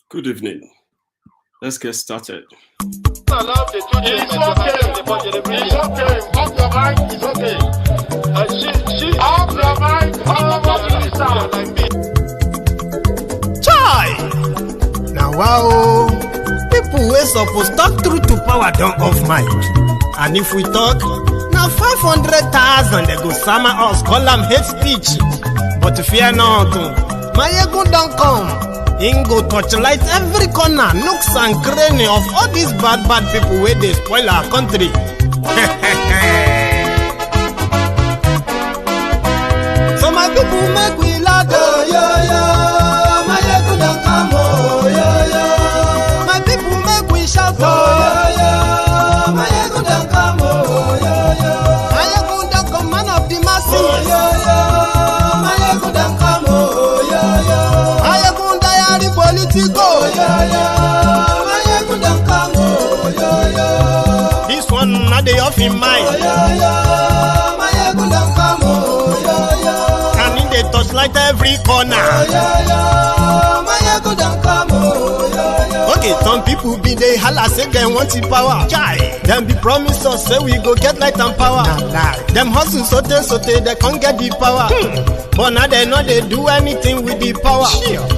Good evening. Let's get started. It's okay. Off your mind, it's okay. Off your mind, Chai! Now wow, people wey suppose talk through to power don't off mic. And if we talk, now 500,000 they go summer us, call them hate speech. But fear not, Maiyegun don't come. Ingo torchlight every corner, nooks and cranny of all these bad people where they spoil our country. So my people make we laugh, oh yo yo. Maiyegun don't come, oh yo yo. My people make we shout, oh yo yo. Maiyegun don't come, oh yo yo. Maiyegun don't come, man of the masses, oh yo yo. Maiyegun don't come, oh yo yo. Politico, Maiyegun don't come, oh yo yo. This one not the off in mind, oh yo yo. Maiyegun don't come, oh yo yo. And in the touchlight every corner, oh yo yo. Maiyegun don't come, oh yo yo. Okay, some people be they holla say they want the power. Chai, them be promise us say we go get light and power. Nah. Them hustle sote they can't get the power. But now they know they do anything with the power.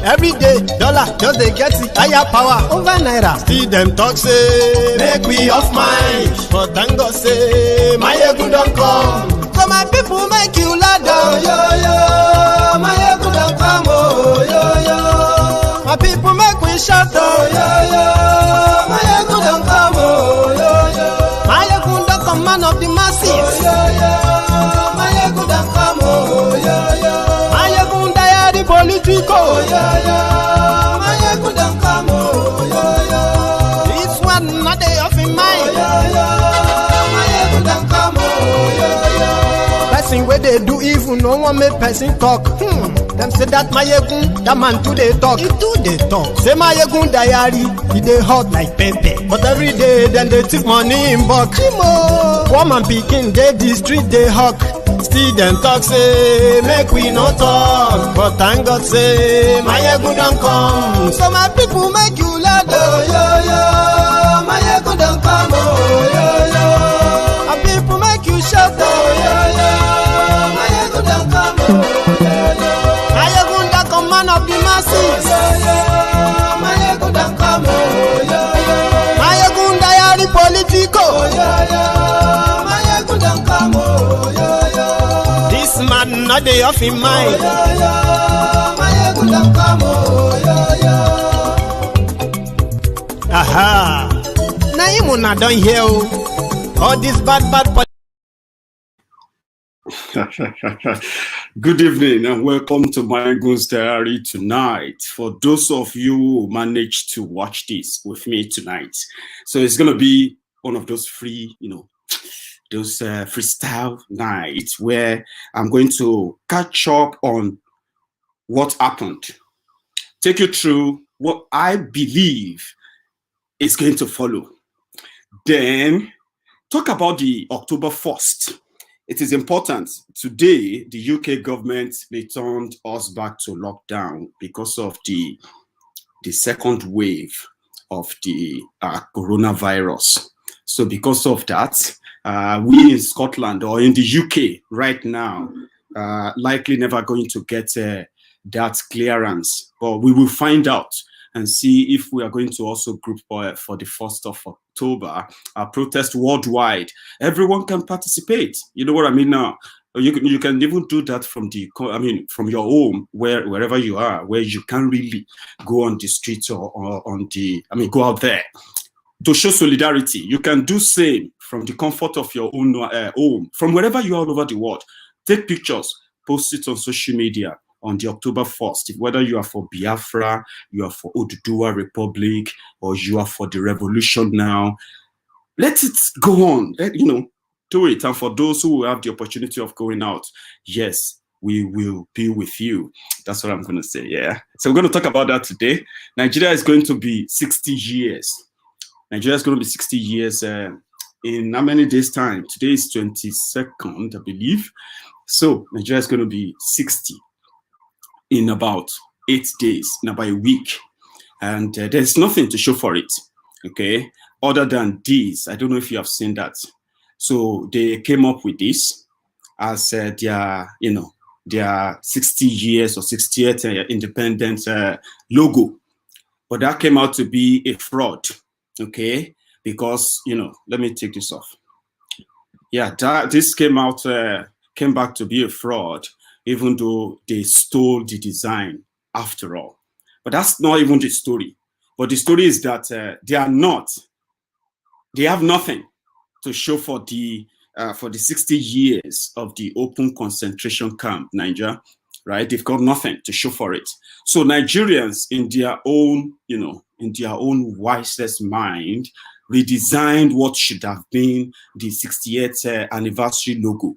Every day, dollar just they get the higher power over naira. See them talk say make we off mind, but thank God say Maiyegun don't come. So my people make you lie down, yo yo. Maiyegun don't come, oh yo yo. My people make we shout, oh yo yo. Maiyegun don't come, oh yo yo. Maiyegun don't come, man of the masses, oh yo yo. Maiyegun don't come, oh yo yo. Maiyegun diary politico, oh yo yo. Maiyegun don't come, oh yo yo. This one not they off in mind, oh yo yo. Maiyegun don't come, oh yo yo. Person where they do evil, no one make person talk. Them say that Maiyegun, that man too they talk. He too they talk. Say Maiyegun diary, he they hot like pepper. But every day then they take money in bulk. Woman picking, they the street they hawk. Still them talk say make we no talk. But thank God say Maiyegun don't come. So my people make you laugh, oh yo yo. Maiyegun don't come, oh yo yo. My people make you shout, oh yo yo. Maiyegun don't come, oh yo yo. Maiyegun don't come, man of the masses, oh yo yo. Maiyegun don't come, oh yo yo. Maiyegun diary politico, oh yo yo. Maiyegun don't come, oh yo yo. This man not the off in mind, oh yo yo. Maiyegun don't come, oh yo yo. Aha. Now you not done here, all this bad Good evening and welcome to Maiyegun's Diary tonight. For those of you who managed to watch this with me tonight, so it's gonna be one of those free, those freestyle nights where I'm going to catch up on what happened, take you through what I believe is going to follow, then talk about the October 1st. It is important. Today, the UK government returned us back to lockdown because of the second wave of the coronavirus. So because of that, we in Scotland or in the UK right now, likely never going to get that clearance. But we will find out and see if we are going to also group for the 1st of October, protest worldwide. Everyone can participate. You know what I mean now? You can even do that from from your home, wherever you are, where you can't really go on the streets or go out there to show solidarity. You can do same from the comfort of your own home, from wherever you are all over the world. Take pictures, post it on social media on the October 1st, whether you are for Biafra, you are for Oduduwa Republic, or you are for the revolution now. Let it go on, do it. And for those who have the opportunity of going out, yes, we will be with you. That's what I'm going to say, yeah. So we're going to talk about that today. Nigeria is going to be 60 years. Nigeria is going to be 60 years in how many days' time? Today is 22nd, I believe. So Nigeria is going to be 60 in about 8 days, in about a week. and there's nothing to show for it, okay, other than this. I don't know if you have seen that. So they came up with this as their, their 60 years or 60th independence logo. But that came out to be a fraud, okay? Because, let me take this off. Yeah, this came back to be a fraud, even though they stole the design after all. But that's not even the story. But the story is that they have nothing to show for the 60 years of the open concentration camp, Niger, right? They've got nothing to show for it. So Nigerians, in their own, in their own wisest mind, redesigned what should have been the 68th anniversary logo.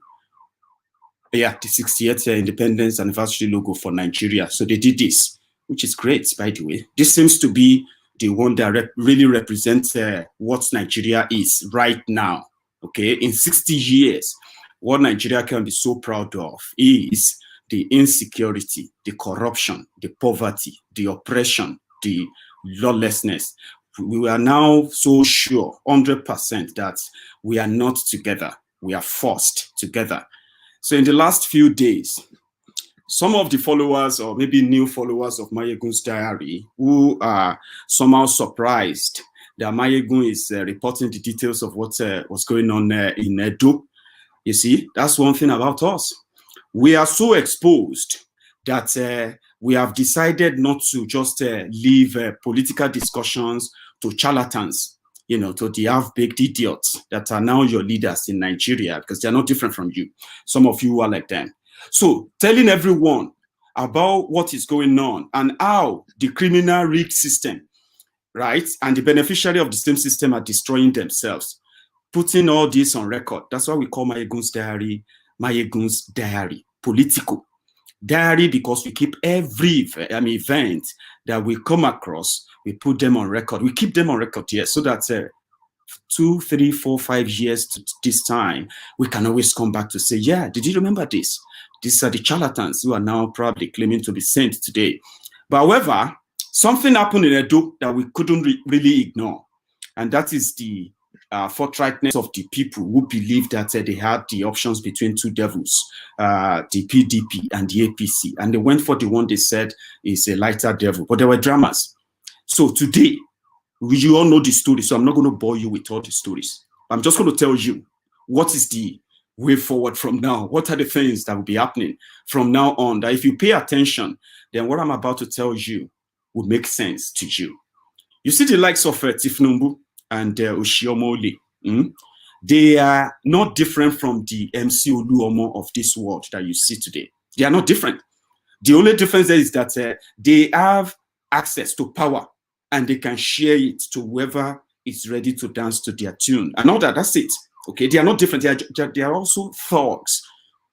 Yeah, the 68th independence anniversary logo for Nigeria. So they did this, which is great, by the way. This seems to be the one that really represents what Nigeria is right now. Okay, in 60 years, what Nigeria can be so proud of is the insecurity, the corruption, the poverty, the oppression, the lawlessness. We are now so sure, 100%, that we are not together. We are forced together. So in the last few days, some of the followers, or maybe new followers of Maiyegun's diary, who are somehow surprised that Maiyegun is reporting the details of what's going on in Edo. You see, that's one thing about us. We are so exposed that we have decided not to just leave political discussions to charlatans, to the half-baked idiots that are now your leaders in Nigeria, because they're not different from you. Some of you are like them. So telling everyone about what is going on and how the criminal rigged system, right, and the beneficiary of the same system are destroying themselves, putting all this on record. That's why we call Maiyegun's diary, political diary, because we keep every event that we come across, we put them on record. We keep them on record here, so that 2, 3, 4, 5 years to this time, we can always come back to say, yeah, did you remember this? These are the charlatans who are now probably claiming to be saints today. But however, something happened in Edo that we couldn't really ignore. And that is the forthrightness of the people who believed that they had the options between two devils, the PDP and the APC. And they went for the one they said is a lighter devil. But there were dramas. So today, you all know the story, so I'm not going to bore you with all the stories. I'm just going to tell you what is the way forward from now. What are the things that will be happening from now on? That if you pay attention, then what I'm about to tell you will make sense to you. You see the likes of Tinubu and Oshiomole. They are not different from the MC Oluomo of this world that you see today. They are not different. The only difference is that they have access to power, and they can share it to whoever is ready to dance to their tune. And all that, that's it. Okay, they are not different. They are also thugs,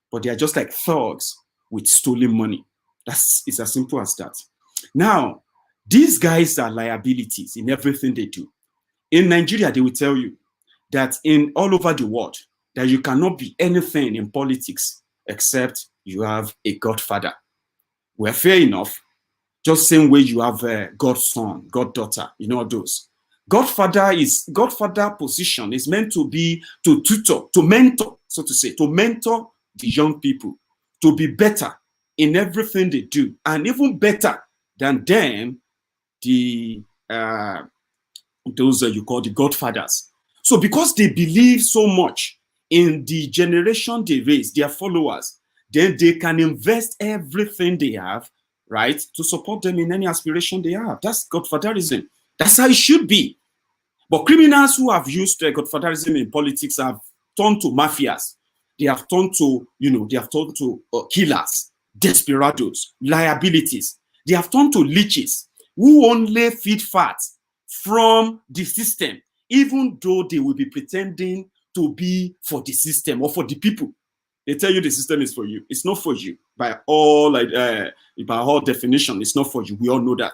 but they are just like thugs with stolen money. It's as simple as that. Now, these guys are liabilities in everything they do. In Nigeria, they will tell you that in all over the world, that you cannot be anything in politics except you have a godfather. Well, fair enough. Just same way you have God's son, goddaughter, those. Godfather position is meant to be to tutor, to mentor, so to say, to mentor the young people to be better in everything they do, and even better than them, those you call the godfathers. So because they believe so much in the generation they raise, their followers, then they can invest everything they have, right, to support them in any aspiration they have. That's Godfatherism. That's how it should be. But criminals who have used Godfatherism in politics have turned to mafias. They have turned to, killers, desperados, liabilities. They have turned to leeches who only feed fat from the system, even though they will be pretending to be for the system or for the people. They tell you the system is for you. It's not for you. By all definition, it's not for you. We all know that.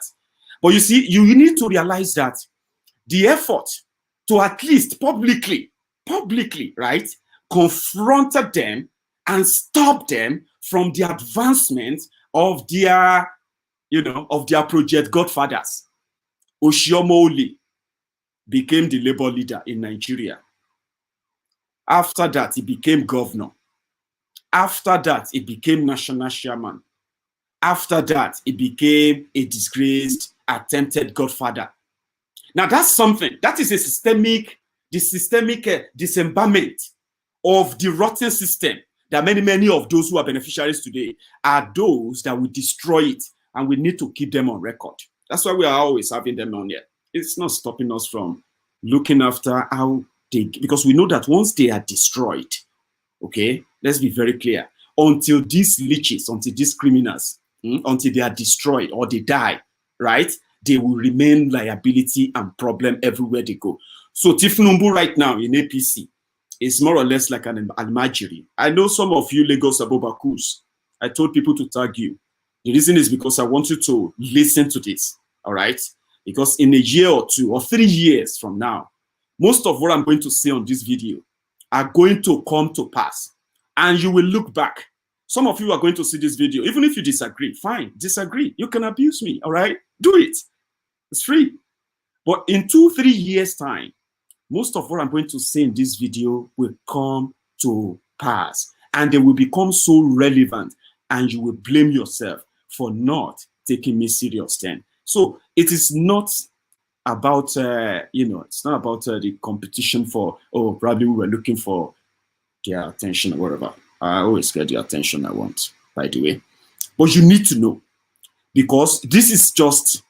But you see, you need to realize that the effort to at least publicly, right, confront them and stop them from the advancement of their, of their project godfathers. Oshiomole became the labor leader in Nigeria. After that, he became governor. After that, he became national chairman. After that, he became a disgraced, attempted godfather. Now, that's something. That is a systemic dismemberment of the rotten system that many of those who are beneficiaries today are those that will destroy it, and we need to keep them on record. That's why we are always having them on here. It's not stopping us from looking after how they, because we know that once they are destroyed, okay, let's be very clear, until these leeches, until these criminals, until they are destroyed or they die, right, they will remain liability and problem everywhere they go. So Tinubu right now in APC is more or less like an almajiri. I know some of you Lagos Abobakus, I told people to tag you. The reason is because I want you to listen to this, all right? Because in a year or 2 or 3 years from now, most of what I'm going to say on this video are going to come to pass. And you will look back. Some of you are going to see this video. Even if you disagree, fine, disagree. You can abuse me, all right? Do it. It's free. But in 2-3 years' time, most of what I'm going to say in this video will come to pass. And they will become so relevant. And you will blame yourself for not taking me serious then. So it is not about, it's not about the competition for, oh, probably we were looking for their attention or whatever. I always get the attention I want, by the way. But you need to know, because this is just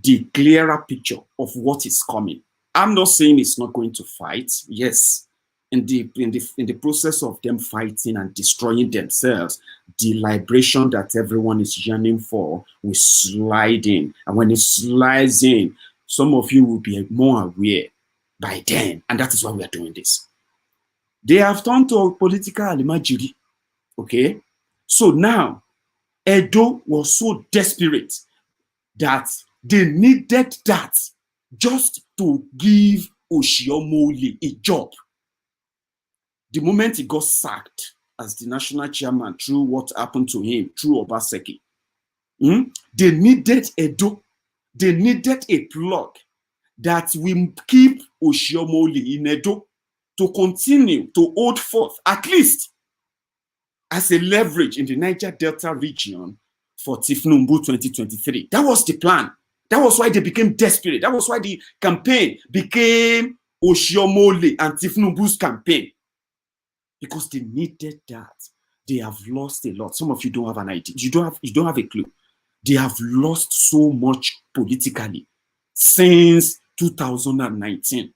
the clearer picture of what is coming. I'm not saying it's not going to fight. Yes, in the process of them fighting and destroying themselves, the liberation that everyone is yearning for will slide in. And when it slides in, some of you will be more aware by then. And that is why we are doing this. They have turned to a political alimajiri. Okay? So now, Edo was so desperate that they needed that just to give Oshiomole a job. The moment he got sacked as the national chairman through what happened to him, through Obaseki, they needed Edo. They needed a plug that will keep Oshiomole in Edo to continue to hold forth, at least as a leverage in the Niger Delta region for Tinubu 2023. That was the plan. That was why they became desperate. That was why the campaign became Oshiomole and Tinubu's campaign. Because they needed that. They have lost a lot. Some of you don't have an idea. You don't have a clue. They have lost so much politically since 2019.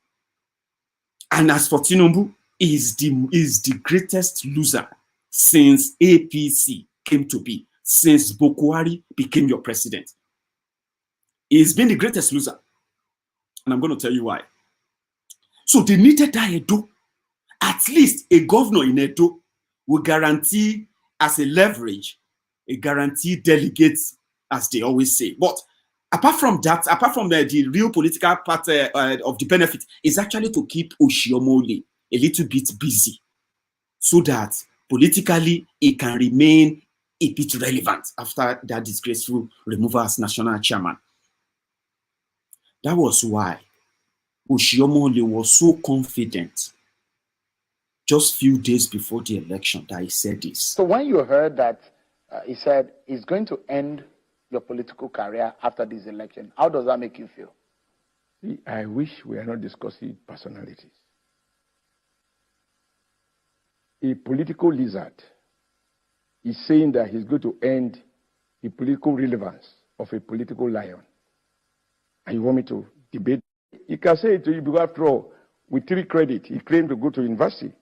And as for Tinubu, is the greatest loser since APC came to be, since Buhari became your president. He's been the greatest loser. And I'm going to tell you why. So they needed that Edo. At least a governor in Edo will guarantee as a leverage, a guarantee delegates, as they always say. But apart from that, apart from the real political part of the benefit, is actually to keep Oshiomole a little bit busy so that politically it can remain a bit relevant after that disgraceful removal as national chairman. That was why Oshiomole was so confident just few days before the election that he said this. So when you heard that he said he's going to end your political career after this election, how does that make you feel? See, I wish we are not discussing personalities. A political lizard is saying that he's going to end the political relevance of a political lion. And you want me to debate? He can say it to you because after all, with 3 credits, he claimed to go to university.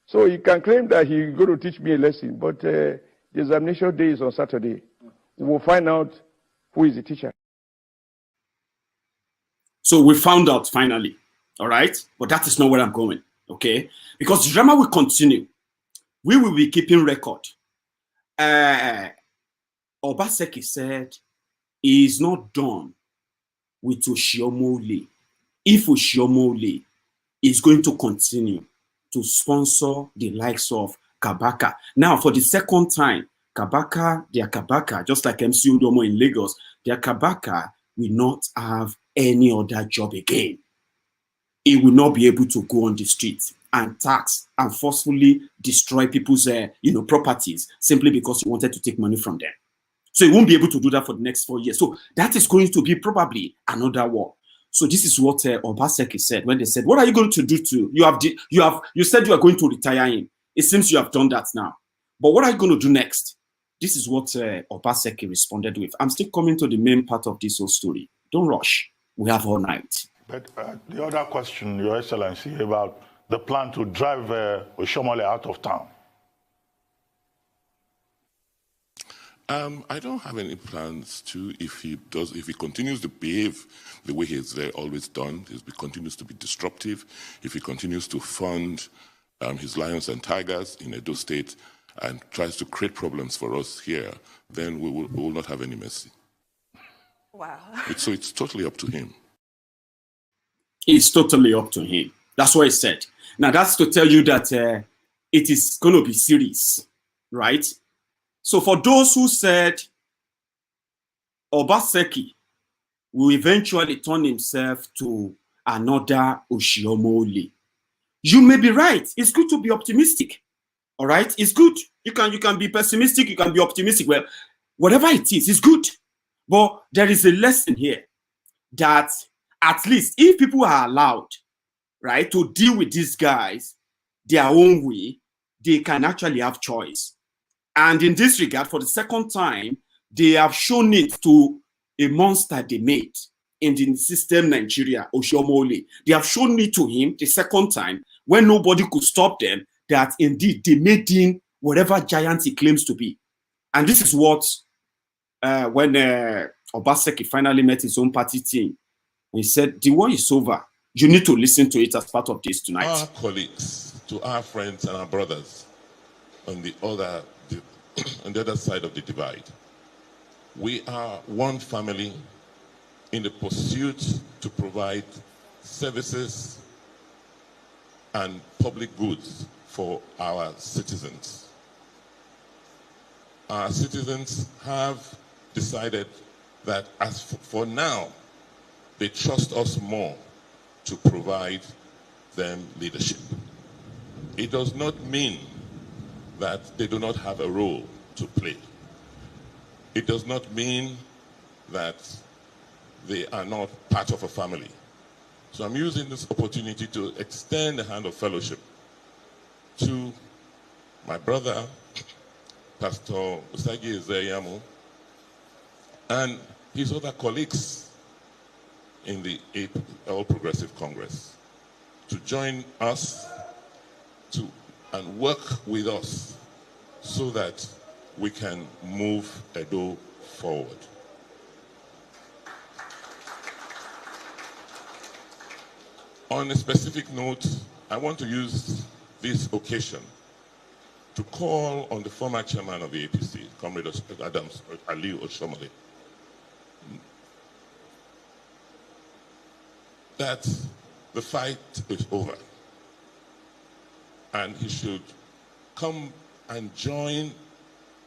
So he can claim that he's going to teach me a lesson, but the examination day is on Saturday. We'll find out who is the teacher. So we found out finally, all right? But that is not where I'm going, okay? Because the drama will continue. We will be keeping record. Obaseki said he is not done with Oshiomole. If Oshiomole is going to continue to sponsor the likes of Kabaka. Now, for the second time, Kabaka, their Kabaka, just like MC Udomo in Lagos, their Kabaka will not have any other job again. He will not be able to go on the streets and tax and forcefully destroy people's properties simply because he wanted to take money from them. So he won't be able to do that for the next 4 years. So that is going to be probably another war. So this is what Obaseki said when they said, "What are you going to do to you said you are going to retire him. It seems you have done that now. But what are you going to do next?" This is what Obaseki responded with. I'm still coming to the main part of this whole story. Don't rush. We have all night. But the other question, Your Excellency, about the plan to drive Oshiomole out of town. I don't have any plans to. If he continues to behave the way he's always done, if he continues to be disruptive, if he continues to fund his lions and tigers in Edo State and tries to create problems for us here, then we will not have any mercy. Wow. So it's totally up to him. It's totally up to him. That's what he said. Now that's to tell you that it is going to be serious, right? So for those who said Obaseki will eventually turn himself to another Oshiomole, you may be right. It's good to be optimistic. All right, it's good. You can be pessimistic. You can be optimistic. Well, whatever it is, it's good. But there is a lesson here that at least if people are allowed, right, to deal with these guys their own way, they can actually have choice. And in this regard, for the second time, they have shown it to a monster they made in the system Nigeria, Oshiomole. They have shown it to him the second time when nobody could stop them, that indeed they made him whatever giant he claims to be. And this is what, when Obaseki finally met his own party team, he said, the war is over. You need to listen to it as part of this tonight. Our colleagues, to our friends and our brothers on the other side of the divide, we are one family in the pursuit to provide services and public goods for our citizens. Our citizens have decided that as for now, they trust us more to provide them leadership. It does not mean that they do not have a role to play. It does not mean that they are not part of a family. So I'm using this opportunity to extend a hand of fellowship to my brother, Pastor Usagi Ezeyamu, and his other colleagues in the All Progressive Congress to join us and work with us so that we can move Edo forward. On a specific note, I want to use this occasion to call on the former chairman of the APC, Comrade Adams Ali Oshiomole, that the fight is over and he should come and join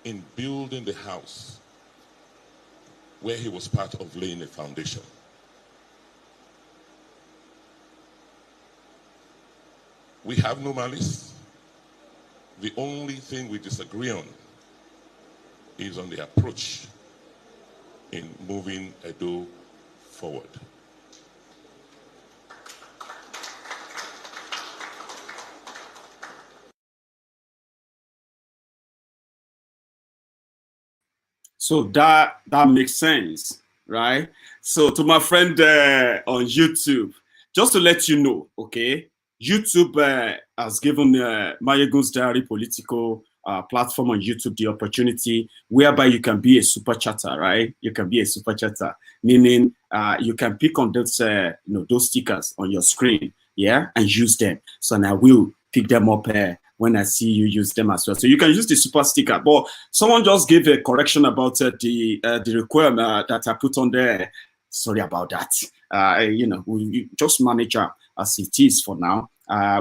in building the house where he was part of laying a foundation. We have no malice. The only thing we disagree on is on the approach in moving Edo forward. So that makes sense, right? So to my friend on YouTube, just to let you know, okay, YouTube has given Maiyegun's Diary political platform on YouTube the opportunity whereby you can be a super chatter, right? You can be a super chatter, meaning you can pick on those, those stickers on your screen, yeah, and use them. So now I will pick them up when I see you use them as well. So you can use the super sticker. But someone just gave a correction about the Requeime that I put on there. Sorry about that. We just manage as it is for now.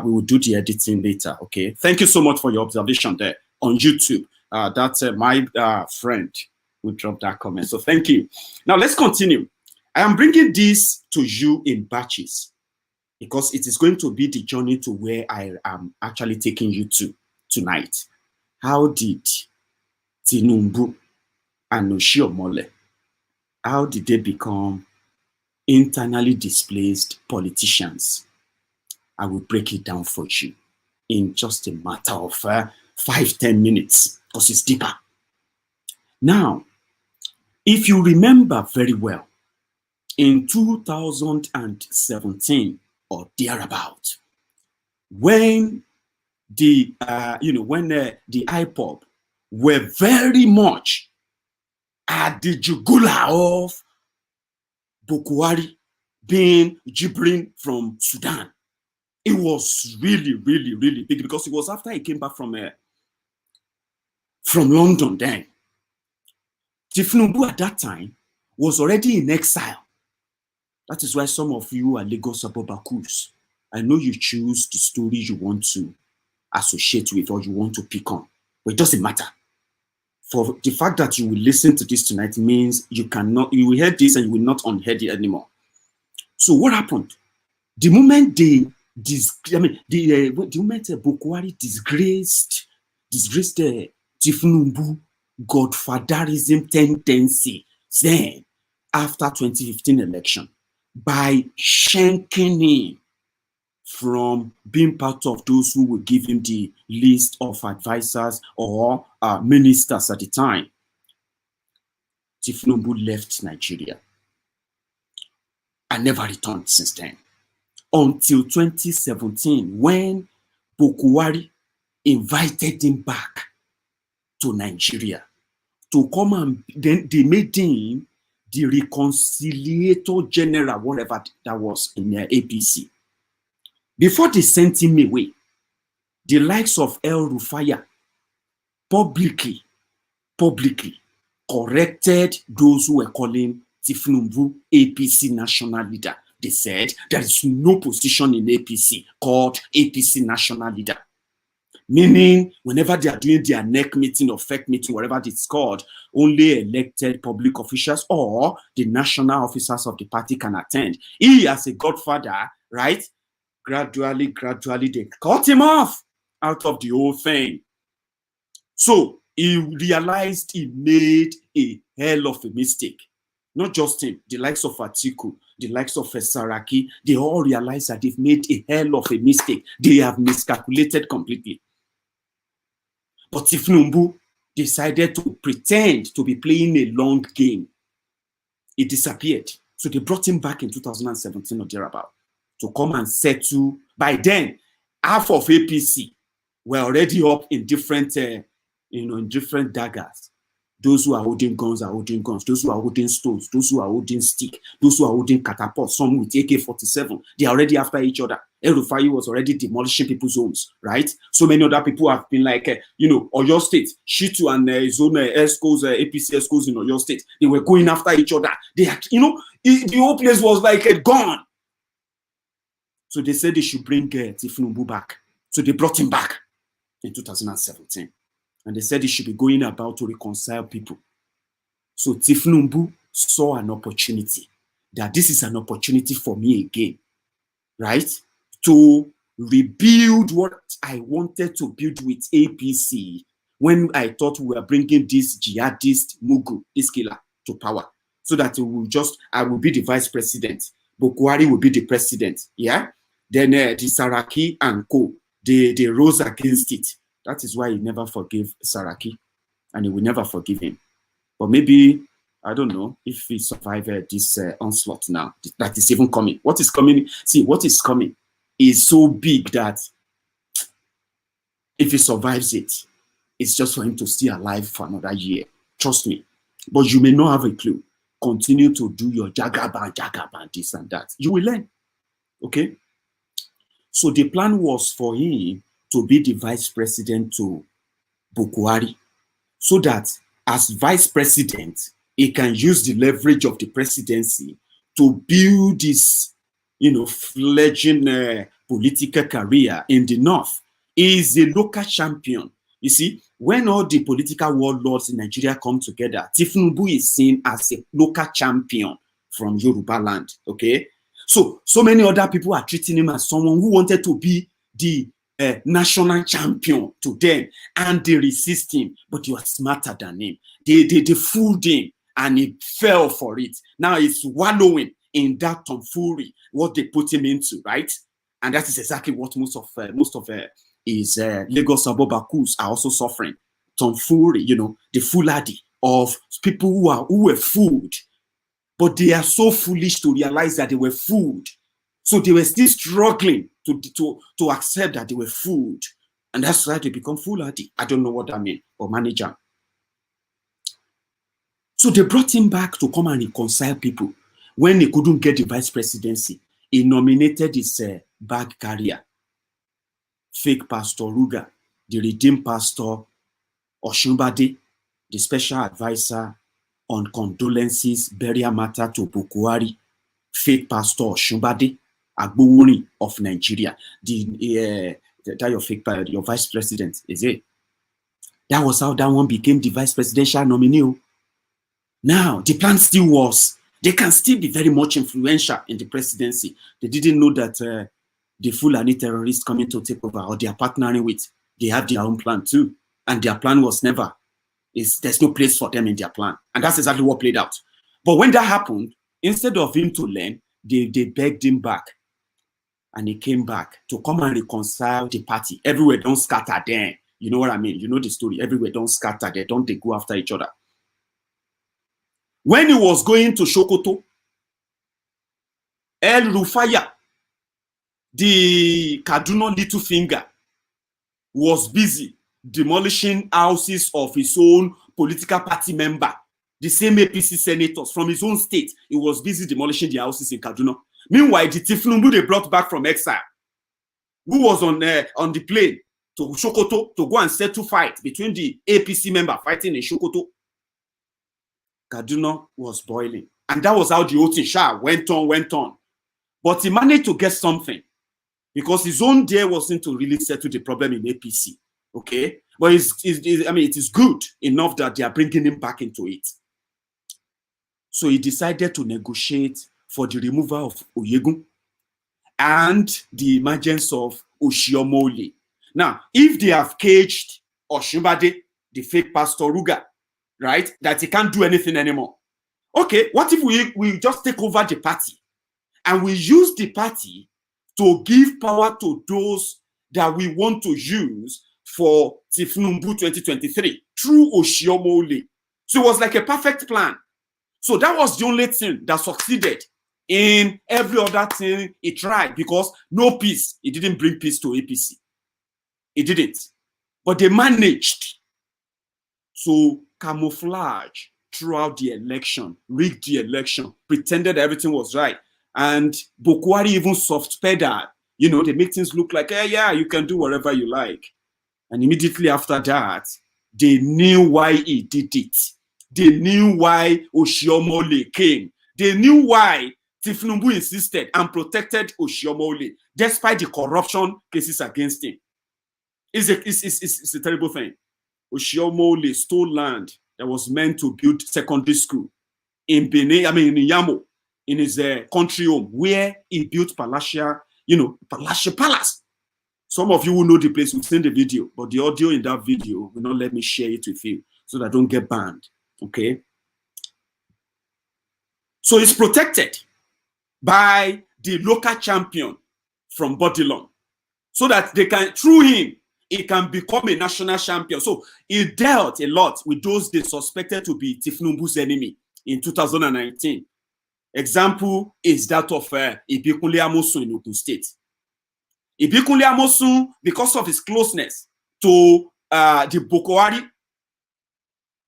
We will do the editing later. Okay. Thank you so much for your observation there on YouTube. That's my friend who dropped that comment. So thank you. Now let's continue. I am bringing this to you in batches because it is going to be the journey to where I am actually taking you to tonight. How did Tinubu and Oshiomole, how did they become internally displaced politicians? I will break it down for you in just a matter of 5-10 minutes because it's deeper. Now, if you remember very well, in 2017 or thereabout, when the the IPOB were very much at the jugular of Buhari being gibbering from Sudan, it was really, really, really big because it was after he came back from London then. Tinubu at that time was already in exile. That is why some of you are Lagos Abobakus. I know you choose the story you want to associate with or you want to pick on, but it doesn't matter. For the fact that you will listen to this tonight means you will hear this and you will not unheard it anymore. So what happened? The moment the moment Buhari disgraced Tinubu Godfatherism tendency, then after 2015 election, by shanking him from being part of those who would give him the list of advisors or ministers at the time, Tinubu left Nigeria and never returned since then. Until 2017, when Buhari invited him back to Nigeria to come, and then they made him the reconciliator general, whatever that was in their APC. Before they sent him away, the likes of El Rufaya publicly corrected those who were calling Tinubu APC national leader. They said there is no position in APC called APC national leader. Meaning, whenever they are doing their neck meeting or fake meeting, whatever it's called, only elected public officials or the national officers of the party can attend. He, as a godfather, right? Gradually, they cut him off out of the whole thing. So he realized he made a hell of a mistake. Not just him, the likes of Atiku, the likes of Saraki, they all realized that they've made a hell of a mistake. They have miscalculated completely. But Tinubu decided to pretend to be playing a long game. He disappeared. So they brought him back in 2017 or thereabout to come and settle. By then, half of APC were already up in different, in different daggers. Those who are holding guns are holding guns. Those who are holding stones. Those who are holding stick. Those who are holding catapults. Some with AK-47. They are already after each other. El Rufai was already demolishing people's homes, right? So many other people have been like, Oyo State, Shitu and his own ESCOs, APC ESCOs in Oyo State. They were going after each other. They had, the whole place was like gone. So they said they should bring Tinubu back. So they brought him back in 2017. And they said he should be going about to reconcile people. So Tinubu saw an opportunity, that this is an opportunity for me again, right? To rebuild what I wanted to build with APC when I thought we were bringing this jihadist Mugu, this killer, to power. So that I will be the vice president. Buhari will be the president, yeah? Then the Saraki and co, they rose against it. That is why he never forgave Saraki, and he will never forgive him. But maybe, I don't know, if he survived this onslaught now, that is even coming. What is coming? See, what is coming is so big that if he survives it, it's just for him to stay alive for another year. Trust me. But you may not have a clue. Continue to do your jagaban, this and that. You will learn. Okay? So the plan was for him to be the vice president to Buhari, so that as vice president, he can use the leverage of the presidency to build this, fledgling political career in the north. He is a local champion. You see, when all the political warlords in Nigeria come together, Tinubu is seen as a local champion from Yoruba land, okay? So many other people are treating him as someone who wanted to be the national champion to them, and they resist him, but you are smarter than him. They fooled him, and he fell for it. Now he's wallowing in that tomfoolery, what they put him into, right? And that is exactly what most of his Lagos Abobakus are also suffering. Tomfoolery, you know, the foolhardy of people who were fooled, but they are so foolish to realize that they were fooled. So they were still struggling to accept that they were fooled. And that's why they become foolhardy. I don't know what that means, or manager. So they brought him back to come and reconcile people. When he couldn't get the vice presidency, he nominated his bag carrier, fake Pastor Ruga, the redeemed pastor Oshiomole, the special advisor on condolences, burial matter to Bukwari, fake Pastor Oshiomole, Agbowoni of Nigeria. Your vice president, is it? That was how that one became the vice presidential nominee. Now, the plan still was, they can still be very much influential in the presidency. They didn't know that the Fulani terrorists coming to take over, or they are partnering with, they have their own plan too. And their plan was never, there's no place for them in their plan. And that's exactly what played out. But when that happened, instead of him to learn, they begged him back. And he came back to come and reconcile the party. Everywhere don't scatter then. You know what I mean? You know the story. Everywhere don't scatter. They go after each other. When he was going to Sokoto, El Rufaya, the Kaduna little finger, was busy demolishing houses of his own political party member, the same APC senators from his own state. He was busy demolishing the houses in Kaduna. Meanwhile, the Tinubu they brought back from exile, who was on the plane to Sokoto to go and settle fight between the APC member fighting in Sokoto, Kaduna was boiling. And that was how the whole thing went on. But he managed to get something, because his own day wasn't to really settle the problem in APC. Okay? But it is good enough that they are bringing him back into it. So he decided to negotiate for the removal of Maiyegun and the emergence of Oshiomole. Now, if they have caged Oshiomole, the fake Pastor Ruga, right, that he can't do anything anymore. Okay, what if we just take over the party and we use the party to give power to those that we want to use for Tinubu 2023 through Oshiomole? So it was like a perfect plan. So that was the only thing that succeeded in every other thing he tried, because no peace. He didn't bring peace to APC. He didn't. But they managed to camouflage throughout the election, rigged the election, pretended everything was right. And Bukwari even soft pedal. You know, they make things look like, yeah, you can do whatever you like. And immediately after that, they knew why he did it. They knew why Oshiomole came. They knew why Tinubu insisted and protected Oshiomole, despite the corruption cases against him. It's a terrible thing. Oshiomole stole land that was meant to build secondary school in Benin, in Yamo, in his country home, where he built palatial palace. Some of you will know the place, we've seen the video, but the audio in that video will not let me share it with you so that I don't get banned. Okay? So it's protected by the local champion from Bodilon, so that they can, through him, he can become a national champion. So he dealt a lot with those they suspected to be Tinubu's enemy in 2019. Example is that of Ibikunle Amosun in Ogun State. Ibikunle Amosun, because of his closeness to the Bukwari,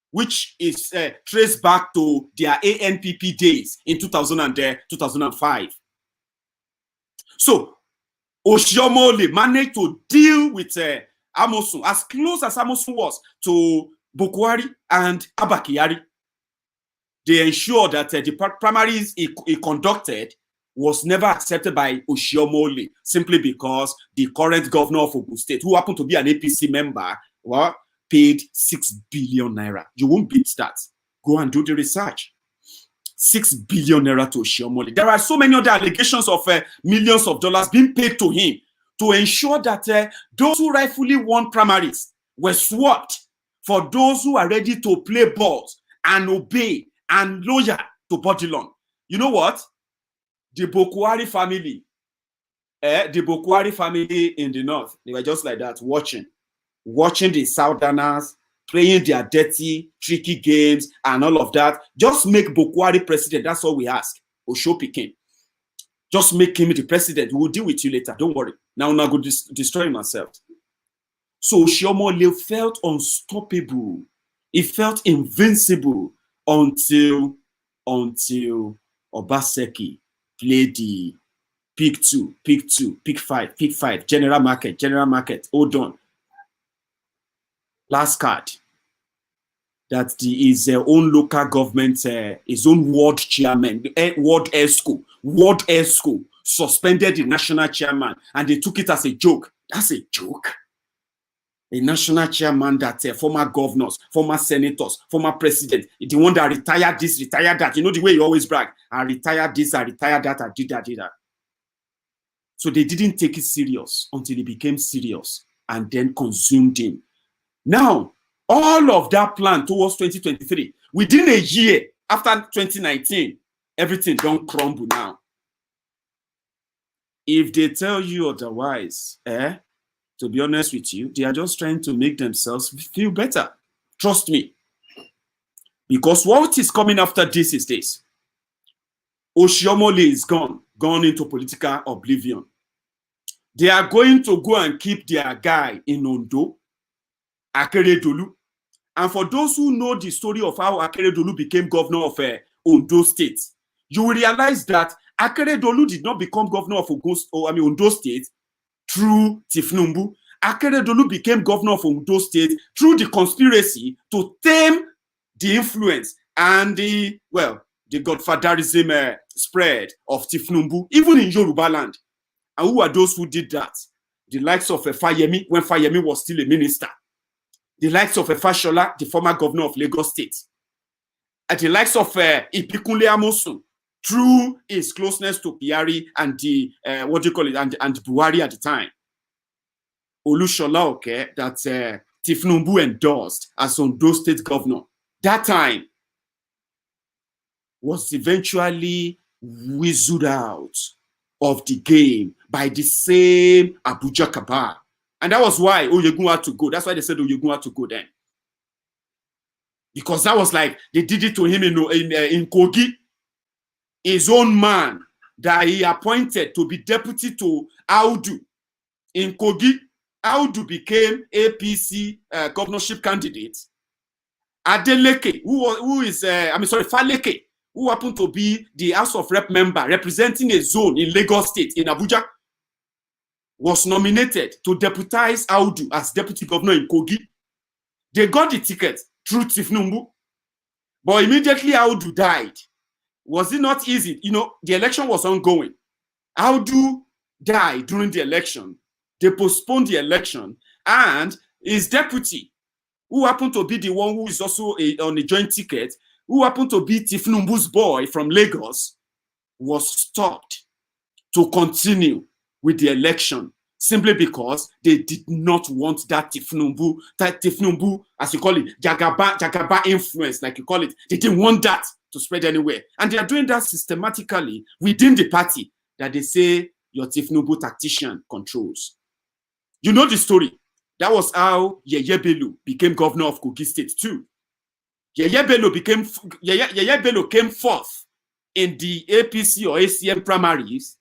which is traced back to their ANPP days in 2005. So Oshiomole managed to deal with Amosun, as close as Amosun was to Bukwari and Abba Kyari. They ensured that the primaries he conducted was never accepted by Oshiomole, simply because the current governor of Ogun State, who happened to be an APC member, paid 6 billion naira. You won't beat that. Go and do the research. 6 billion naira to Oshiomole. There are so many other allegations of millions of dollars being paid to him to ensure that those who rightfully won primaries were swapped for those who are ready to play balls and obey and loyal to Bodilon. You know what? The Bokwari family, in the north, they were just like that, watching the Southerners playing their dirty, tricky games and all of that. Just make Bokwari president. That's all we ask. Oshiopikin. Just make him the president. We'll deal with you later. Don't worry. Now I'm not going to destroy myself. So Oshiomole felt unstoppable. He felt invincible until Obaseki played the pick 2, pick 5, general market, hold on. Last card. That his own local government, his own ward chairman, ward air school, suspended the national chairman, and they took it as a joke. That's a joke. A national chairman that former governors, former senators, former president, the one that retired this, retired that. You know the way you always brag. I retired this, I retired that, I did that. So they didn't take it serious until it became serious and then consumed him. Now, all of that plan towards 2023, within a year after 2019, everything don't crumble now. If they tell you otherwise, to be honest with you, they are just trying to make themselves feel better. Trust me. Because what is coming after this is this. Oshiomole is gone into political oblivion. They are going to go and keep their guy in Ondo, Akeredolu. And for those who know the story of how Akeredolu became governor of Ondo State, you will realize that Akeredolu did not become governor of Ondo State through Tinubu. Akeredolu became governor of Ondo State through the conspiracy to tame the influence and the Godfatherism spread of Tinubu, even in Yoruba land. And who are those who did that? The likes of Fayemi, when Fayemi was still a minister. The likes of Fashola, the former governor of Lagos State. And the likes of Ipikunle Amosun, through his closeness to Piari and the, and Buhari at the time. Olushola Oke, that Tinubu endorsed as Ondo State governor. That time was eventually whistled out of the game by the same Abuja cabal. And that was why Maiyegun had to go. That's why they said Maiyegun had to go then. Because that was like, they did it to him in Kogi. His own man that he appointed to be deputy to Audu. In Kogi, Audu became APC governorship candidate. Adeleke, Faleke, who happened to be the House of Rep member representing a zone in Lagos State, in Abuja, was nominated to deputize Audu as deputy governor in Kogi. They got the ticket through Tinubu, but immediately Audu died. Was it not easy? You know, the election was ongoing. Audu died during the election. They postponed the election, and his deputy, who happened to be the one who is also on a joint ticket, who happened to be Tinubu's boy from Lagos, was stopped to continue with the election simply because they did not want that Tinubu, as you call it, Jagaba influence, like you call it. They didn't want that to spread anywhere. And they are doing that systematically within the party that they say your Tinubu tactician controls. You know the story. That was how Yeye Bello became governor of Kogi State too. Yeye Bello came fourth in the APC or ACM primaries,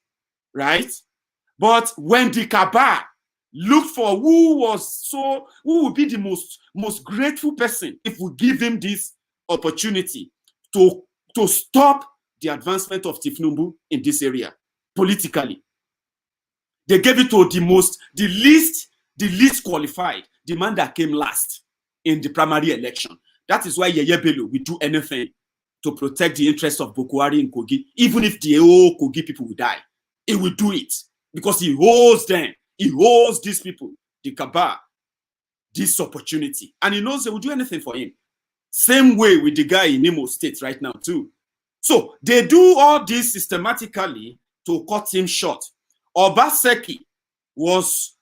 right? But when the cabal looked for who would be the most grateful person if we give him this opportunity to stop the advancement of Tinubu in this area politically, they gave it to the least qualified, the man that came last in the primary election. That is why Yeye Bello will do anything to protect the interests of Bokwari in Kogi, even if the whole Kogi people will die. He will do it because he owes them. He owes these people, the cabal, this opportunity. And he knows they will do anything for him. Same way with the guy in Imo State right now too. So they do all this systematically to cut him short. Obaseki was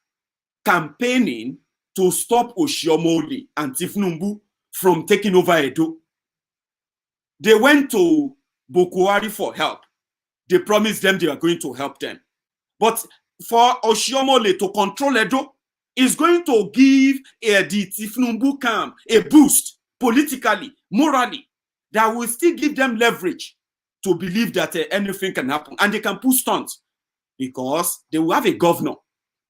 campaigning to stop Oshiomole and Tinubu from taking over Edo. They went to Bukwari for help. They promised them they are going to help them. But for Oshiomole to control Edo is going to give the Tinubu camp a boost politically, morally, that will still give them leverage to believe that anything can happen. And they can pull stunts because they will have a governor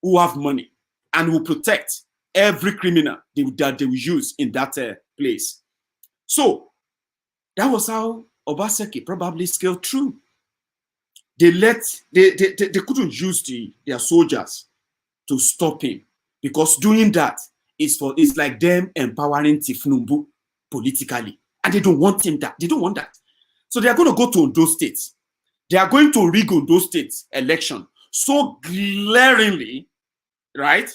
who have money and will protect every criminal that they will use in that place. So that was how Obaseki probably scaled through. They couldn't use their soldiers to stop him, because doing that is like them empowering Tinubu politically, and they don't want him that. They don't want that. So they are going to go to Ondo State. They are going to rig Ondo State election so glaringly, right,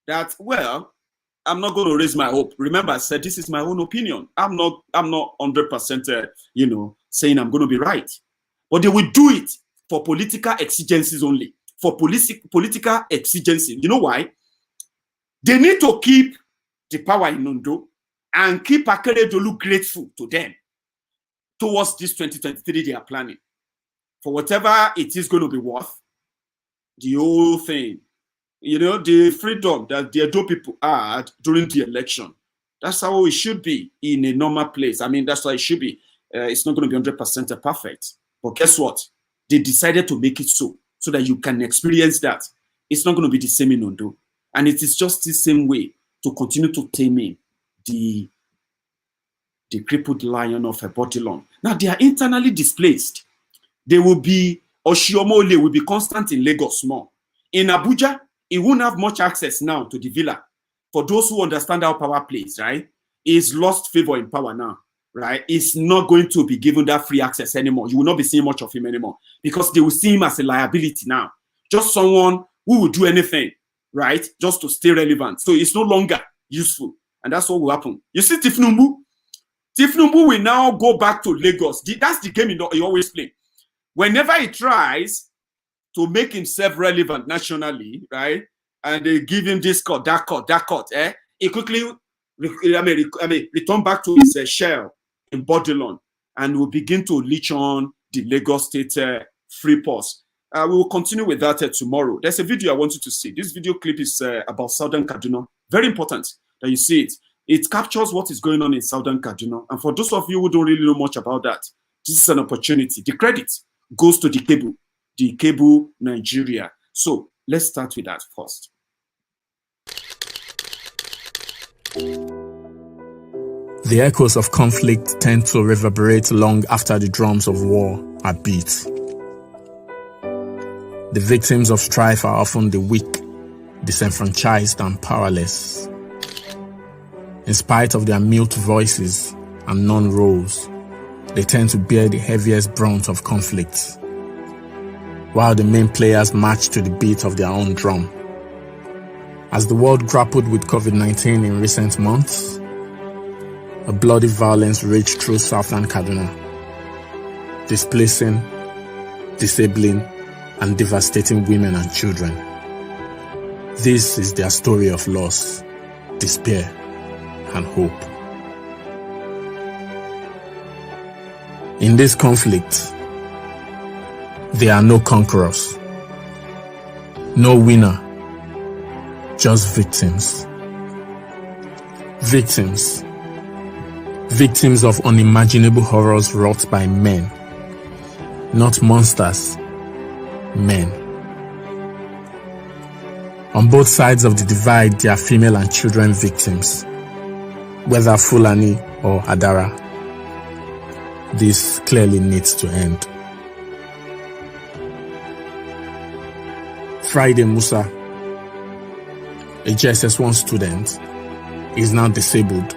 that, well, I'm not going to raise my hope. Remember, I said this is my own opinion. I'm not 100%, saying I'm going to be right. But they will do it for political exigencies only. For political exigency. You know why? They need to keep the power in Ondo and keep Akeredolu grateful to them towards this 2023 they are planning. For whatever it is going to be worth, the whole thing, the freedom that the Edo people had during the election, that's how it should be in a normal place. I mean, that's how it should be. It's not going to be 100% perfect. But guess what? They decided to make it so that you can experience that. It's not going to be the same in Ondo. And it is just the same way to continue to tame the crippled lion of Bodilon. Now, they are internally displaced. They will be, Oshiomole will be constant in Lagos more. In Abuja, he won't have much access now to the villa. For those who understand how power plays, right? He's lost favor in power now, right? He's not going to be given that free access anymore. You will not be seeing much of him anymore because they will see him as a liability now. Just someone who will do anything, right? Just to stay relevant. So it's no longer useful. And that's what will happen. You see Tinubu? Tinubu will now go back to Lagos. That's the game he always plays. Whenever he tries to make himself relevant nationally, right? And they give him this court, that court, he quickly return back to his shell in Bodilon and will begin to leech on the Lagos State free pause. We will continue with that tomorrow. There's a video I want you to see. This video clip is about Southern Kaduna. Very important that you see it. It captures what is going on in Southern Kaduna. And for those of you who don't really know much about that, this is an opportunity. The credit goes to the cable Nigeria. So let's start with that first. The echoes of conflict tend to reverberate long after the drums of war are beat. The victims of strife are often the weak, disenfranchised, and powerless. In spite of their mute voices and non-roles, they tend to bear the heaviest brunt of conflict, while the main players march to the beat of their own drum. As the world grappled with COVID-19 in recent months, a bloody violence raged through southern Kaduna, displacing, disabling, and devastating women and children. This is their story of loss, despair, and hope. In this conflict, there are no conquerors, no winner, just victims. Victims of unimaginable horrors wrought by men, not monsters, men. On both sides of the divide, there are female and children victims, whether Fulani or Adara. This clearly needs to end. Friday Musa, a JSS1 student, is now disabled,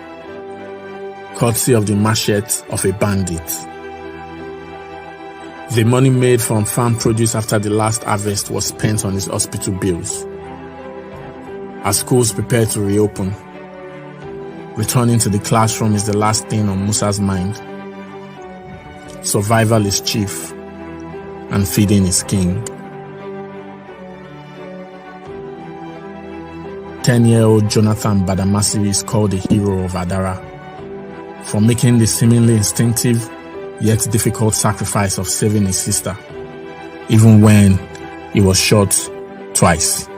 courtesy of the machete of a bandit. The money made from farm produce after the last harvest was spent on his hospital bills. As schools prepare to reopen, returning to the classroom is the last thing on Musa's mind. survival is chief and feeding is king. 10-year-old Jonathan Badamasi is called the hero of Adara for making the seemingly instinctive yet difficult sacrifice of saving his sister, even when he was shot twice.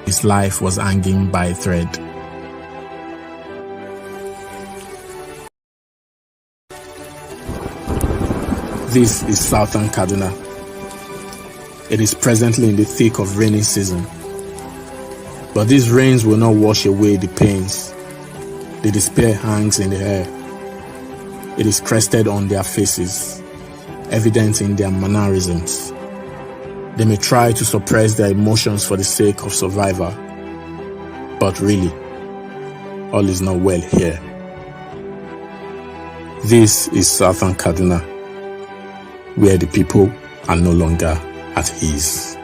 His life was hanging by a thread. This is southern Kaduna. It is presently in the thick of rainy season. But these rains will not wash away the pains. The despair hangs in the air. It is crested on their faces, evident in their mannerisms. They may try to suppress their emotions for the sake of survival, but really, all is not well here. This is southern Kaduna, where the people are no longer at ease.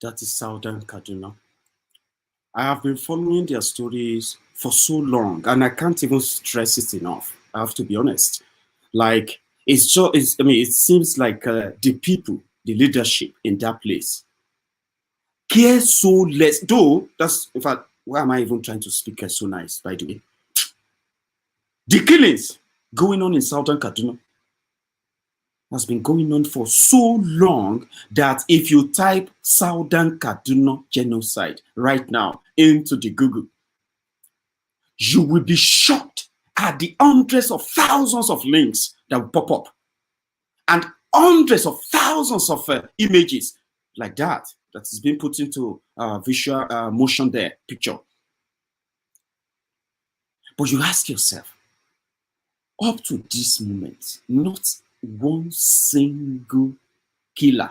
That is southern Kaduna. I have been following their stories for so long, and I can't even stress it enough. I have to be honest. Like, it seems like the people, the leadership in that place, care so less. Though, that's, in fact, why am I even trying to speak so nice, by the way? The killings going on in southern Kaduna has been going on for so long that if you type southern Kaduna genocide right now into the Google, you will be shocked at the hundreds of thousands of links that will pop up and hundreds of thousands of images like that is being put into visual motion there, picture. But you ask yourself, up to this moment, not one single killer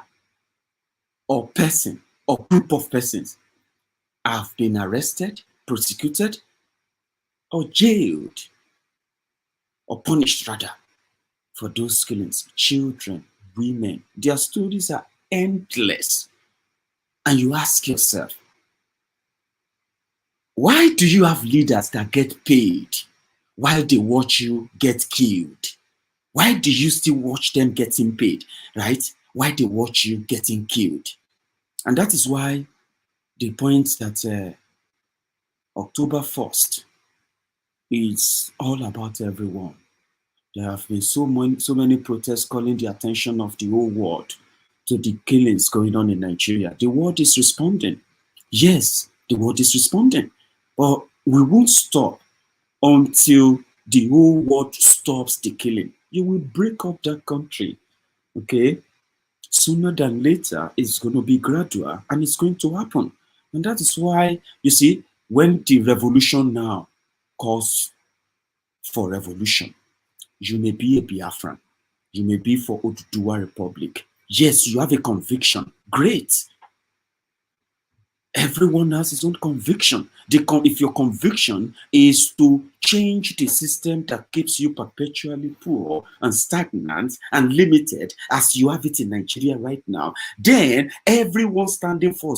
or person or group of persons have been arrested, prosecuted, or jailed, or punished rather, for those killings. Children, women, their stories are endless. And you ask yourself, why do you have leaders that get paid while they watch you get killed? Why do you still watch them getting paid, right? Why they watch you getting killed? And that is why the point that October 1st is all about everyone. There have been so many protests calling the attention of the whole world to the killings going on in Nigeria. The world is responding. Yes, the world is responding. But we won't stop until the whole world stops the killing. You will break up that country, okay? Sooner than later, it's going to be gradual and it's going to happen. And that is why, you see, when the revolution now calls for revolution, you may be a Biafran, you may be for Oduduwa Republic. Yes, you have a conviction. Great. Everyone has his own conviction. If your conviction is to change the system that keeps you perpetually poor and stagnant and limited as you have it in Nigeria right now, then everyone standing for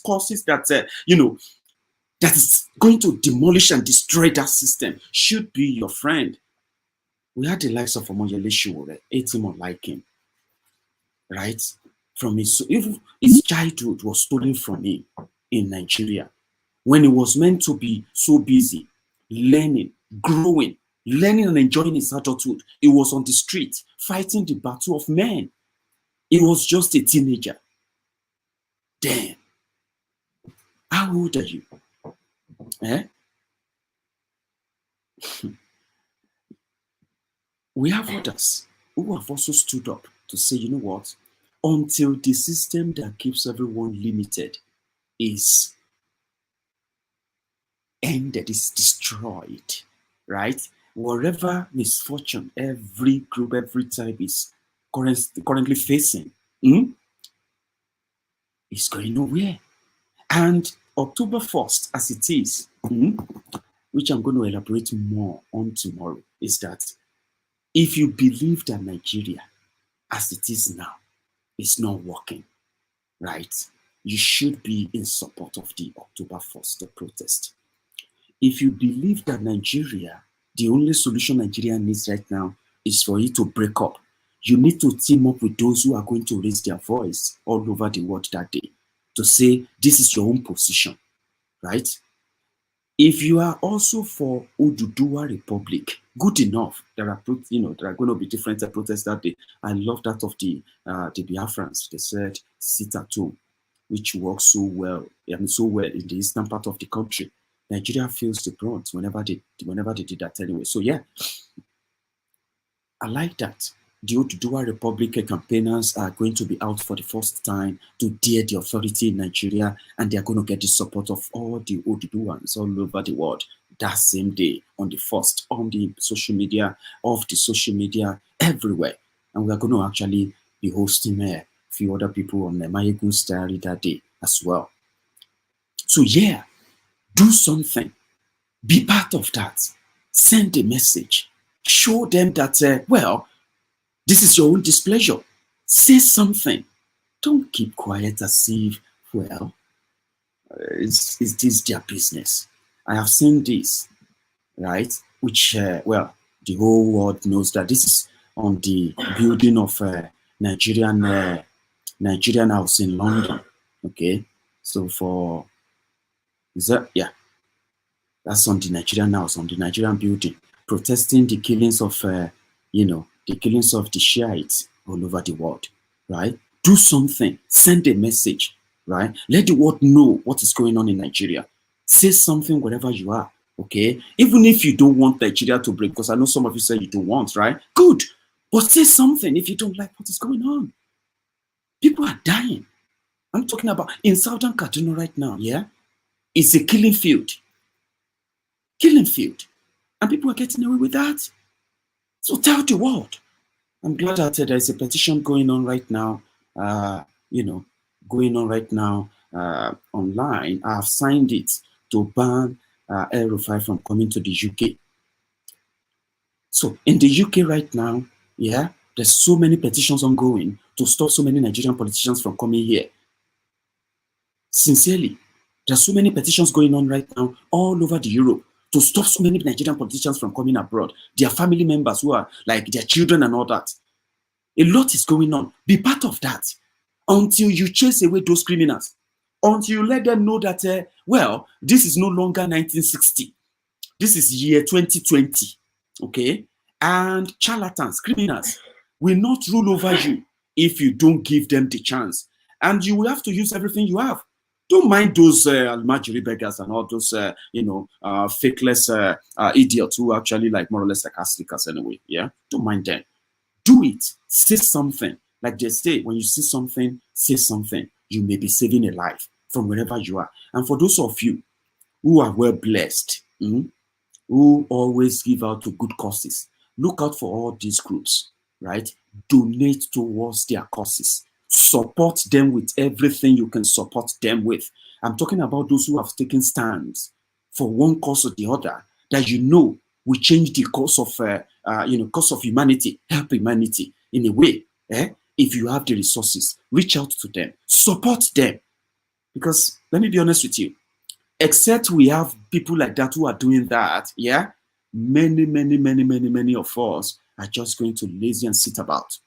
causes that, that is going to demolish and destroy that system should be your friend. We had the likes of Omoyele Sowore, hate him or like him, right? From his childhood was stolen from him in Nigeria when he was meant to be so busy learning, growing, learning and enjoying his adulthood. He was on the street fighting the battle of men. He was just a teenager. Damn. How old are you? We have others who have also stood up to say, you know what? Until the system that keeps everyone limited is ended, is destroyed, right? Whatever misfortune every group, every tribe is currently facing, It's going nowhere. And October 1st, as it is, which I'm going to elaborate more on tomorrow, is that if you believe that Nigeria, as it is now, is not working, right, you should be in support of the October 1st protest. If you believe that Nigeria, the only solution Nigeria needs right now is for it to break up, you need to team up with those who are going to raise their voice all over the world that day to say, this is your own position, right? If you are also for Oduduwa Republic, good enough. There are going to be different protests that day. I love that of the Biafrans. They said, sit at home, which works so well, so well in the eastern part of the country. Nigeria feels the brunt whenever they did that anyway. So yeah, I like that. The Oduduwa Republic campaigners are going to be out for the first time to dare the authority in Nigeria, and they are going to get the support of all the Oduduwans all over the world that same day on the 1st, on the social media, everywhere. And we are going to actually be hosting a few other people on the Maiyegun's diary that day as well. So yeah, do something. Be part of that. Send a message. Show them that, well, this is your own displeasure. Say something. Don't keep quiet as if, well, is this their business? I have seen this, right? Which, well, the whole world knows that this is on the building of Nigerian house in London. Okay, so that's on the Nigerian house, on the Nigerian building, protesting the killings of the killings of the Shiites all over the world, right? Do something, send a message, right? Let the world know what is going on in Nigeria. Say something wherever you are, okay? Even if you don't want Nigeria to break, because I know some of you say you don't want, right? Good, but say something if you don't like what is going on. People are dying. I'm talking about in southern Kaduna right now, yeah? It's a killing field. Killing field. And people are getting away with that. So tell the world. I'm glad that there is a petition going on right now, online. I have signed it to ban El-Rufai from coming to the UK. So in the UK right now, yeah, there's so many petitions ongoing to stop so many Nigerian politicians from coming here. Sincerely, there's so many petitions going on right now all over the Europe to stop so many Nigerian politicians from coming abroad. Their family members who are like their children and all that. A lot is going on. Be part of that until you chase away those criminals. Until you let them know that, well, this is no longer 1960. This is year 2020, okay? And charlatans, criminals, will not rule over you if you don't give them the chance. And you will have to use everything you have. Don't mind those almajiri beggars and all those, fakeless idiots who actually like more or less like Africans anyway. Yeah, don't mind them. Do it. Say something. Like they say, when you see something, say something. You may be saving a life from wherever you are. And for those of you who are well blessed, who always give out to good causes, look out for all these groups, right? Donate towards their causes. Support them with everything you can support them with. I'm talking about those who have taken stands for one cause or the other that will change the course of course of humanity, help humanity in a way. If you have the resources, reach out to them, support them. Because let me be honest with you, except we have people like that who are doing that, yeah, many of us are just going to lazy and sit about.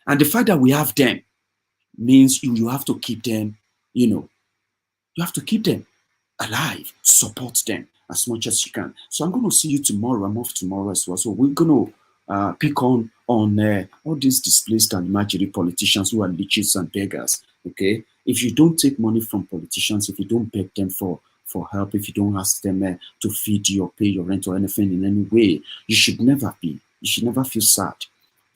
And the fact that we have them means you have to keep them, you have to keep them alive, support them as much as you can. So I'm going to see you tomorrow. I'm off tomorrow as well. So we're going to pick on all these displaced and imaginary politicians who are leeches and beggars, okay? If you don't take money from politicians, if you don't beg them for help, if you don't ask them to feed you or pay your rent or anything in any way, you should never feel sad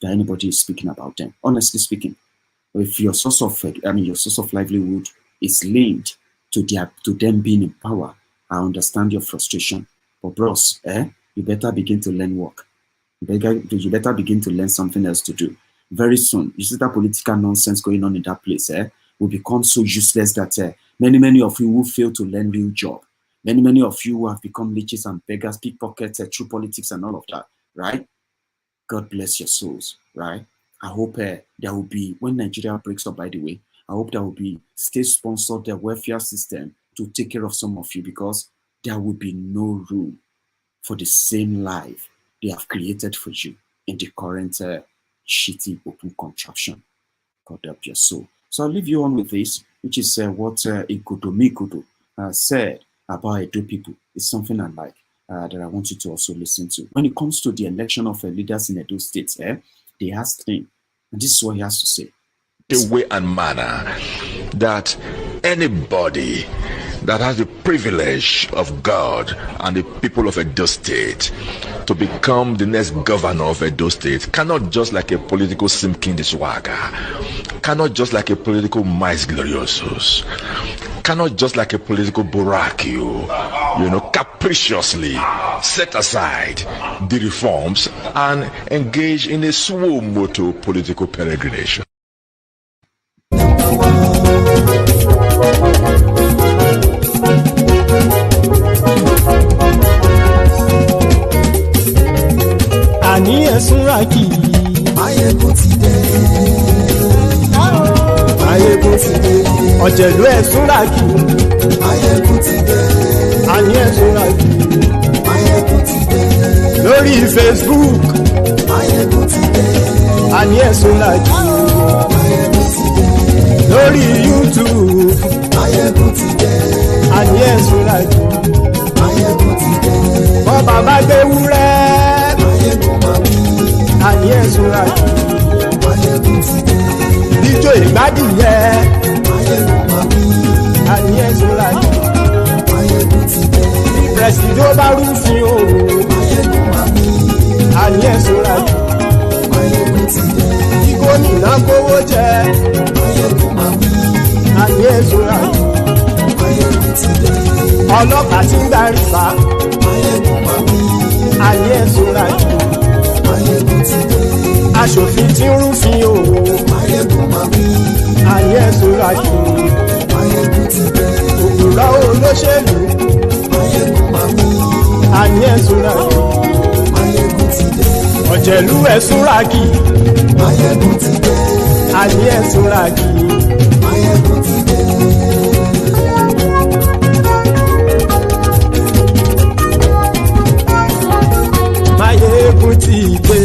that anybody is speaking about them, honestly speaking. If your source of livelihood is linked to them being in power, I understand your frustration. But bros, you better begin to learn work. You better begin to learn something else to do. Very soon, you see that political nonsense going on in that place, will become so useless that many of you will fail to learn real job. Many of you who have become leeches and beggars, pickpockets through politics and all of that, right? God bless your souls, right? I hope there will be, when Nigeria breaks up, by the way, I hope there will be state-sponsored welfare system to take care of some of you, because there will be no room for the same life they have created for you in the current shitty open contraption. God help your soul. So I'll leave you on with this, which is what Igudomigudo said about Edo people. It's something I like that I want you to also listen to. When it comes to the election of leaders in Edo State, they asked him, and this is what he has to say. The way and manner that anybody that has the privilege of God and the people of Edo State to become the next governor of Edo State cannot just like a political simkin swagger, cannot just like a political mais gloriosos, cannot just like a political burakio, capriciously set aside the reforms and engage in a suo moto political peregrination. Àní ẹ̀sùnra kì í. Maiyegun ti dé. Maiyegun ti dé. Ọ̀jẹ̀lú ẹ̀sùnra kì í. Maiyegun ti dé. Àní ẹ̀sùnra kì í. Maiyegun ti dé. Lórí Facebook. Maiyegun ti dé. Àní ẹ̀sùnra kì í. Maiyegun ti dé. Lórí YouTube. Maiyegun ti dé. Àní ẹ̀sùnra kì í. Maiyegun ti dé. Wọ́n bàbá gbé wúrẹ́. Àní ẹ̀sùnra kì í. Maiyegun ti dé. Ijó ìgbádìyẹ. Àní ẹ̀sùnra kì í. Maiyegun ti dé. Ìpẹ̀sìdó bá rúfin o. Àní ẹ̀sùnra kì í. Maiyegun ti dé. Ìgòmìnà kówó jẹ. Àní ẹ̀sùnra kì í. Maiyegun ti dé. Ọlọ́pàá tí ń darí bá. Àní ẹ̀sùnra kì í. Maiyegun ti dé. Aṣòfin tí ń rúfin o. Àní ẹ̀sùnra kì í. Maiyegun ti dé. Òpùrọ́ olóṣèlú. Àní ẹ̀sùnra kì í. Maiyegun ti dé. Ọ̀jẹ̀lú ẹ̀sùnra kì í. Maiyegun ti dé. Àní ẹ̀sùnra kì í. Maiyegun ti dé. Maiyegun ti dé.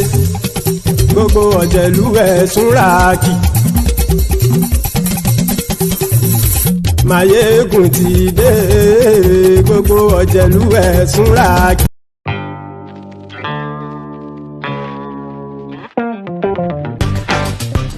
Gbogbo ọ̀jẹ̀lú ẹ̀sùnra kì í. Maiyegun ti dé. Gbogbo ọ̀jẹ̀lú ẹ̀sùnra kì í.